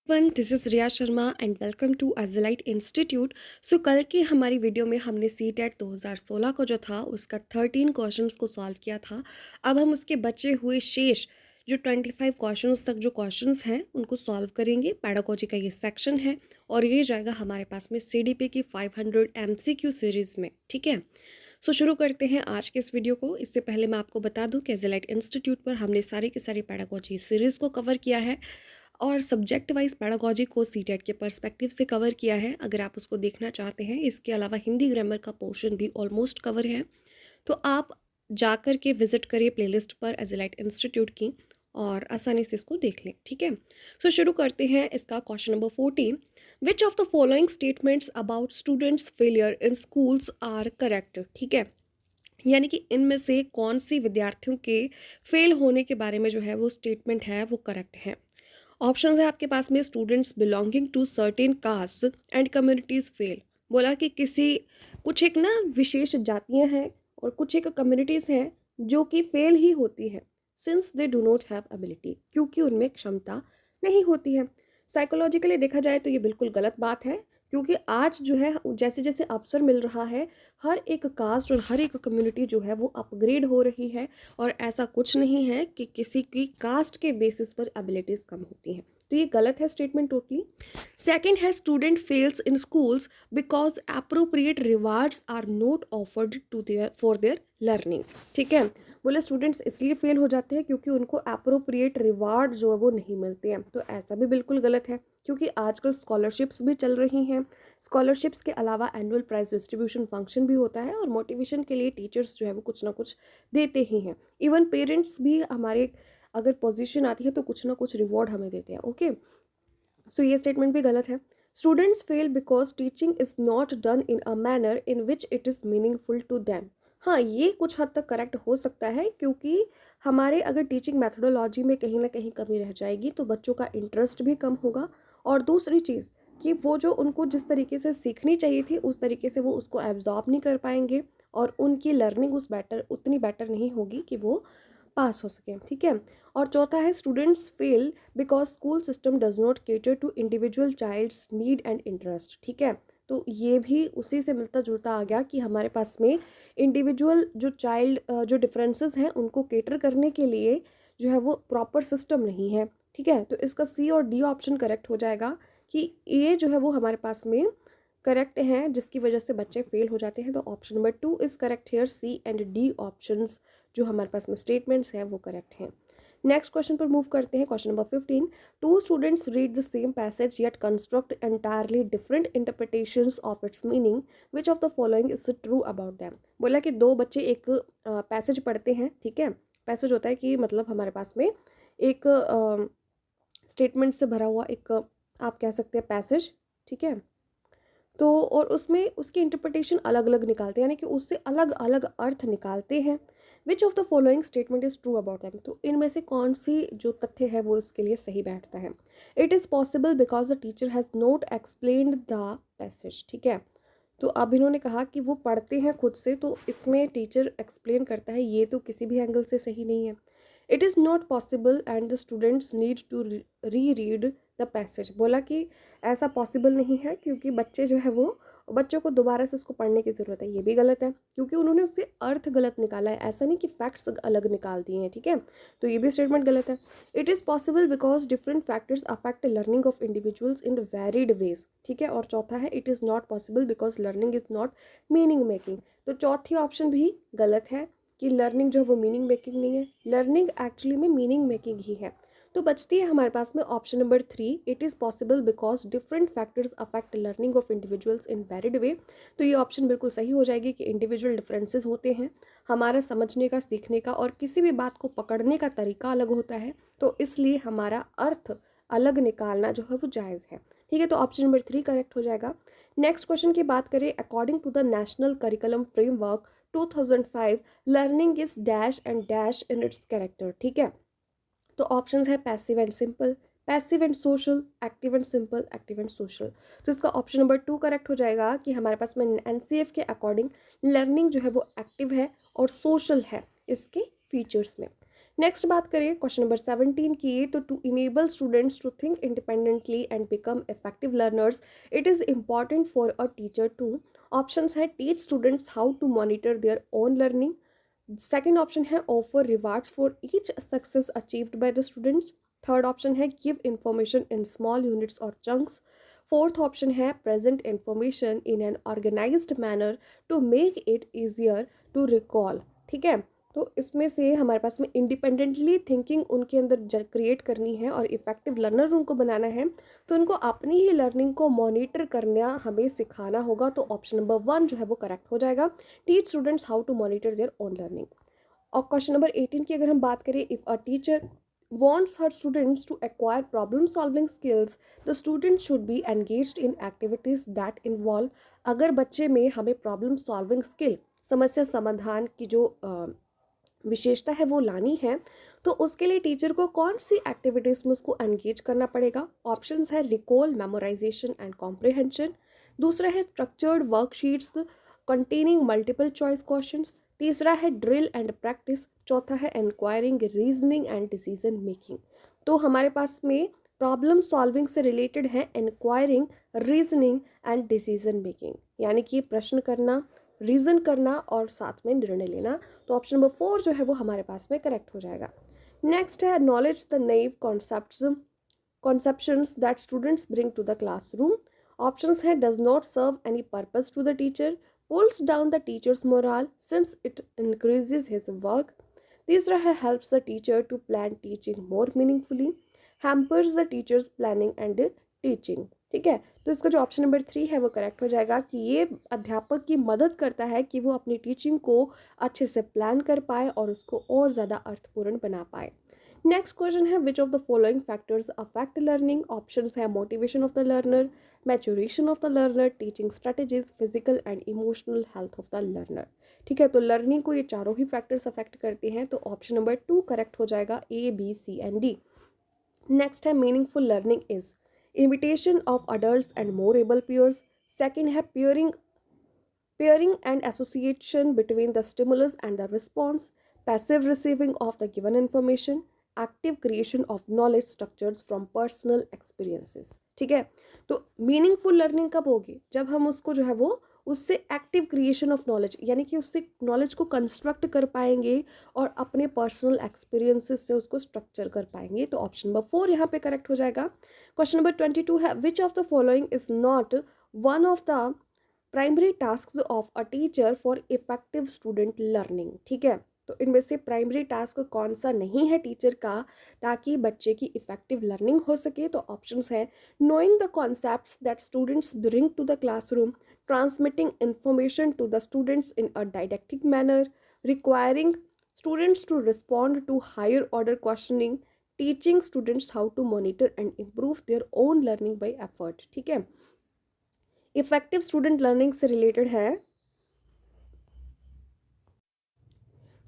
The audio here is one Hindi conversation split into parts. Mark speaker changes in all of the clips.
Speaker 1: One this is Riya Sharma and welcome to Ezlight institute. So कल की हमारी वीडियो में हमने सी टेट 2016 को जो था उसका 13 क्वेश्चंस को सॉल्व किया था। अब हम उसके बचे हुए शेष जो 25 क्वेश्चंस तक जो क्वेश्चंस हैं उनको सॉल्व करेंगे। पैडागोजी का ये सेक्शन है और ये जाएगा हमारे पास में सीडीपी की 500 एमसीक्यू सीरीज़ में। ठीक है, सो शुरू करते हैं आज के इस वीडियो को। इससे पहले मैं आपको बता दूं कि एज़लाइट इंस्टीट्यूट पर हमने सारी की सारी पैडागोजी सीरीज़ को कवर किया है और सब्जेक्ट वाइज पैडागोजी को सीटेट के पर्सपेक्टिव से कवर किया है। अगर आप उसको देखना चाहते हैं, इसके अलावा हिंदी ग्रामर का पोर्शन भी ऑलमोस्ट कवर है, तो आप जाकर के विजिट करिए प्लेलिस्ट पर एज़लाइट इंस्टीट्यूट की और आसानी से इसको देख लें। ठीक है, सो शुरू करते हैं इसका question number 14। Which of the following statements about students failure in schools are correct. ठीक है, यानी कि इनमें से कौन सी विद्यार्थियों के फेल होने के बारे में जो है वो स्टेटमेंट है वो करेक्ट है। ऑप्शंस है आपके पास में, students belonging to certain caste and communities fail. बोला कि किसी कुछ एक ना विशेष जातियां हैं और कुछ एक कम्युनिटीज हैं जो कि फेल ही होती हैं since they do not have ability, क्योंकि उनमें क्षमता नहीं होती है। साइकोलॉजिकली देखा जाए तो ये बिल्कुल गलत बात है, क्योंकि आज जो है जैसे जैसे अवसर मिल रहा है, हर एक कास्ट और हर एक कम्युनिटी जो है वो अपग्रेड हो रही है और ऐसा कुछ नहीं है कि किसी की कास्ट के बेसिस पर एबिलिटीज़ कम होती हैं। तो ये गलत है स्टेटमेंट टोटली। सेकंड है, student fails in schools because appropriate rewards are not offered to their for their learning. ठीक है, बोले स्टूडेंट्स इसलिए फेल हो जाते हैं क्योंकि उनको अप्रोप्रिएट रिवार्ड जो है वो नहीं मिलते हैं। तो ऐसा भी बिल्कुल गलत है, क्योंकि आजकल स्कॉलरशिप्स भी चल रही हैं। स्कॉलरशिप्स के अलावा एनुअल प्राइज डिस्ट्रीब्यूशन फंक्शन भी होता है और मोटिवेशन के लिए टीचर्स जो है वो कुछ ना कुछ देते ही हैं। इवन पेरेंट्स भी हमारे अगर पोजीशन आती है तो कुछ ना कुछ रिवॉर्ड हमें देते हैं। ओके, सो ये स्टेटमेंट भी गलत है। Students fail because teaching is not done in a manner in which it is meaningful to them. हाँ, ये कुछ हद तक करेक्ट हो सकता है, क्योंकि हमारे अगर टीचिंग मैथडोलॉजी में कहीं ना कहीं कमी रह जाएगी तो बच्चों का इंटरेस्ट भी कम होगा। और दूसरी चीज़ कि वो जो उनको जिस तरीके से सीखनी चाहिए थी उस तरीके से वो उसको एब्जॉर्ब नहीं कर पाएंगे और उनकी लर्निंग उतनी बेटर नहीं होगी कि वो पास हो सके। ठीक है, और चौथा है, students fail because school system does not cater to individual child's need and interest. ठीक है, तो ये भी उसी से मिलता जुलता आ गया कि हमारे पास में इंडिविजुअल जो चाइल्ड जो डिफरेंसेस हैं उनको केटर करने के लिए जो है वो प्रॉपर सिस्टम नहीं है। ठीक है, तो इसका सी और डी ऑप्शन करेक्ट हो जाएगा कि ये जो है वो हमारे पास में करेक्ट हैं जिसकी वजह से बच्चे फेल हो जाते हैं। तो option number 2 is correct here. C and D options जो हमारे पास में स्टेटमेंट्स हैं वो करेक्ट हैं। नेक्स्ट क्वेश्चन पर मूव करते हैं। Question number 15। Two students read the same passage yet construct entirely different interpretations of its meaning, which of the following is true about them. बोला कि दो बच्चे एक पैसेज पढ़ते हैं। ठीक है, पैसेज होता है कि मतलब हमारे पास में एक स्टेटमेंट से भरा हुआ एक आप कह सकते हैं पैसेज। ठीक है, तो और उसमें उसकी इंटरप्रिटेशन अलग अलग निकालते हैं, यानी कि उससे अलग अलग अर्थ निकालते हैं। विच of the following statement is true about them. तो इनमें से कौन सी जो तथ्य है वो इसके लिए सही बैठता है। It is possible because the teacher has note explained the passage. ठीक है, तो अब इन्होंने कहा कि वो पढ़ते हैं खुद से, तो इसमें टीचर एक्सप्लेन करता है, ये तो किसी भी एंगल से सही नहीं है। It is not possible and the students need to reread the passage. बोला कि ऐसा पॉसिबल नहीं है क्योंकि बच्चे जो है वो बच्चों को दोबारा से उसको पढ़ने की ज़रूरत है। ये भी गलत है क्योंकि उन्होंने उसके अर्थ गलत निकाला है, ऐसा नहीं कि फैक्ट्स अलग निकाल दिए हैं। ठीक है, तो ये भी स्टेटमेंट गलत है। It is possible because different factors affect learning of individuals in varied ways. ठीक है, और चौथा है, it is not possible because learning is not meaning making. तो चौथी ऑप्शन भी गलत है कि लर्निंग जो है वो मीनिंग मेकिंग नहीं है। लर्निंग एक्चुअली में मीनिंग मेकिंग ही है। तो बचती है हमारे पास में option number 3, it is possible because different factors affect learning of individuals in varied way. तो ये ऑप्शन बिल्कुल सही हो जाएगी कि इंडिविजुअल डिफरेंसेस होते हैं, हमारा समझने का, सीखने का और किसी भी बात को पकड़ने का तरीका अलग होता है, तो इसलिए हमारा अर्थ अलग निकालना जो है वो जायज़ है। ठीक है, तो ऑप्शन नंबर 3 करेक्ट हो जाएगा। नेक्स्ट क्वेश्चन की बात करें, according to the national curriculum framework 2005 learning is dash and dash in its character. ठीक है, तो ऑप्शंस है passive and simple, passive and social, active and simple, active and social. तो इसका ऑप्शन नंबर 2 करेक्ट हो जाएगा कि हमारे पास में एनसीएफ के अकॉर्डिंग लर्निंग जो है वो एक्टिव है और सोशल है इसके फीचर्स में। नेक्स्ट बात करें क्वेश्चन नंबर 17 की, तो to enable students to think independently and become effective learners it is important for a teacher to, options है teach students how to monitor their own learning, second option है offer rewards for each success achieved by the students, third option है give information in small units और चंक्स, फोर्थ ऑप्शन है present information in an organised manner to make it easier to recall. ठीक है, तो इसमें से हमारे पास में इंडिपेंडेंटली थिंकिंग उनके अंदर क्रिएट करनी है और इफेक्टिव लर्नर उनको बनाना है, तो उनको अपनी ही लर्निंग को मॉनिटर करना हमें सिखाना होगा। तो ऑप्शन नंबर 1 जो है वो करेक्ट हो जाएगा, teach students how to monitor their own learning. और क्वेश्चन नंबर 18 की अगर हम बात करें, if a teacher wants her students to acquire problem solving skills, the students should be engaged in activities that involve, अगर बच्चे में हमें प्रॉब्लम सॉल्विंग स्किल, समस्या समाधान की जो विशेषता है वो लानी है, तो उसके लिए टीचर को कौन सी एक्टिविटीज़ में उसको एंगेज करना पड़ेगा। ऑप्शंस है रिकॉल, मेमोराइजेशन एंड कॉम्प्रिहेंशन, दूसरा है structured worksheets containing multiple choice questions, तीसरा है ड्रिल एंड प्रैक्टिस, चौथा है enquiring, reasoning and decision making. तो हमारे पास में प्रॉब्लम सॉल्विंग से रिलेटेड है enquiring, reasoning and decision making, यानी कि प्रश्न करना, रीज़न करना और साथ में निर्णय लेना। तो ऑप्शन नंबर 4 जो है वो हमारे पास में करेक्ट हो जाएगा। नेक्स्ट है knowledge the naive conceptions that students bring to the classroom, options है does not serve any purpose to the teacher, pulls down the teacher's morale since it increases his work, तीसरा है helps the teacher to plan teaching more meaningfully, hampers the teacher's planning and teaching। ठीक है, तो इसका जो ऑप्शन नंबर 3 है वो करेक्ट हो जाएगा कि ये अध्यापक की मदद करता है कि वो अपनी टीचिंग को अच्छे से प्लान कर पाए और उसको और ज़्यादा अर्थपूर्ण बना पाए। नेक्स्ट क्वेश्चन है which of the following factors affect learning, options है motivation of the learner, maturation of the learner, teaching strategies, physical and emotional health of the learner. ठीक है, तो लर्निंग को ये चारों ही फैक्टर्स अफेक्ट करते हैं, तो ऑप्शन नंबर 2 करेक्ट हो जाएगा, A B C and D. Next है meaningful learning is imitation of adults and more able peers, second है pairing and association between the stimulus and the response, passive receiving of the given information, active creation of knowledge structures from personal experiences। ठीक है, तो मीनिंगफुल लर्निंग कब होगी, जब हम उसको जो है वो उससे एक्टिव क्रिएशन ऑफ नॉलेज, यानी कि उससे नॉलेज को कंस्ट्रक्ट कर पाएंगे और अपने पर्सनल एक्सपीरियंसेस से उसको स्ट्रक्चर कर पाएंगे। तो ऑप्शन नंबर 4 यहाँ पे करेक्ट हो जाएगा। क्वेश्चन नंबर 22 है which of the following is not one of the primary task of a teacher for effective student learning. ठीक है, तो इनमें से प्राइमरी टास्क कौन सा नहीं है टीचर का ताकि बच्चे की इफेक्टिव लर्निंग हो सके। तो ऑप्शंस है knowing the concepts that students bring to the classroom, transmitting information to the students in a didactic manner, requiring students to respond to higher order questioning, teaching students how to monitor and improve their own learning by effort. ठीक है, इफेक्टिव स्टूडेंट लर्निंग से रिलेटेड है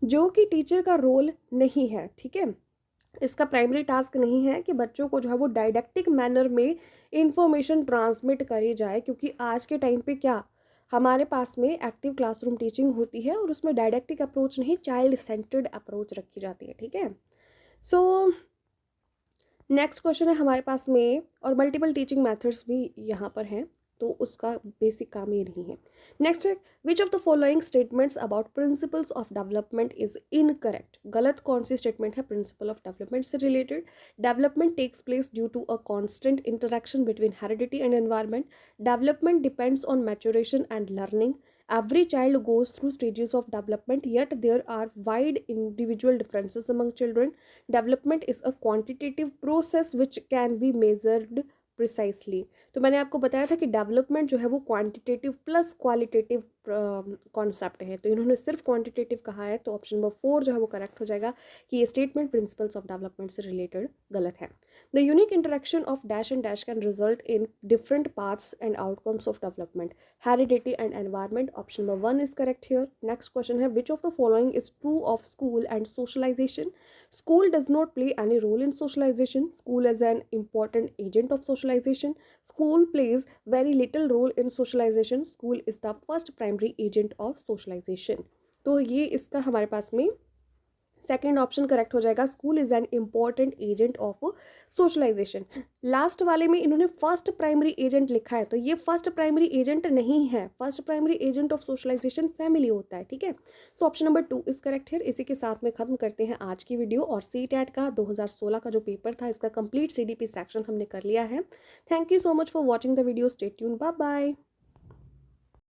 Speaker 1: जो कि टीचर का रोल नहीं है। ठीक है, इसका प्राइमरी टास्क नहीं है कि बच्चों को जो है वो डायडेक्टिक मैनर में इंफॉर्मेशन ट्रांसमिट करी जाए, क्योंकि आज के टाइम पे क्या हमारे पास में एक्टिव क्लासरूम टीचिंग होती है और उसमें डायडेक्टिक अप्रोच नहीं, चाइल्ड सेंटर्ड अप्रोच रखी जाती है। ठीक है, सो नेक्स्ट क्वेश्चन है हमारे पास में, और मल्टीपल टीचिंग मेथड्स भी यहाँ पर हैं, तो उसका बेसिक काम ये नहीं है। नेक्स्ट है which of the following statements about principles of development is incorrect, गलत कौन सी स्टेटमेंट है प्रिंसिपल ऑफ डेवलपमेंट से related. Development takes place due to a constant interaction between heredity and environment, development depends on maturation and learning, every child goes through stages of development yet there are wide individual differences among children, development is a quantitative process which can be measured precisely। तो मैंने आपको बताया था कि डेवलपमेंट जो है वो क्वांटिटेटिव प्लस क्वालिटेटिव कॉन्सेप्ट है, तो इन्होंने सिर्फ क्वांटिटेटिव कहा है, तो ऑप्शन नंबर 4 जो है वो करेक्ट हो जाएगा कि ये स्टेटमेंट प्रिंसिपल्स ऑफ डेवलपमेंट से रिलेटेड गलत है। The unique interaction of dash and dash can result in different paths and outcomes of development, heredity and environment, option number 1 is correct here। next question है which of the following is true of school and socialization, school does not play any role in socialization, school is an important agent of socialization, school plays very little role in socialization, school is the first primary agent of socialization। तो ये इसका हमारे पास में सेकंड ऑप्शन करेक्ट हो जाएगा, school is an important agent of socialization. Last वाले में इन्होंने फर्स्ट प्राइमरी एजेंट लिखा है, तो ये फर्स्ट प्राइमरी एजेंट नहीं है। First primary agent of socialization family होता है, ठीक है। So option number 2 is correct है। इसी के साथ में खत्म करते हैं आज की वीडियो, और सीटेट का 2016 का जो पेपर था इसका कंप्लीट CDP सेक्शन हमने कर लिया है। Thank you so much for watching the video. Stay tuned, bye bye.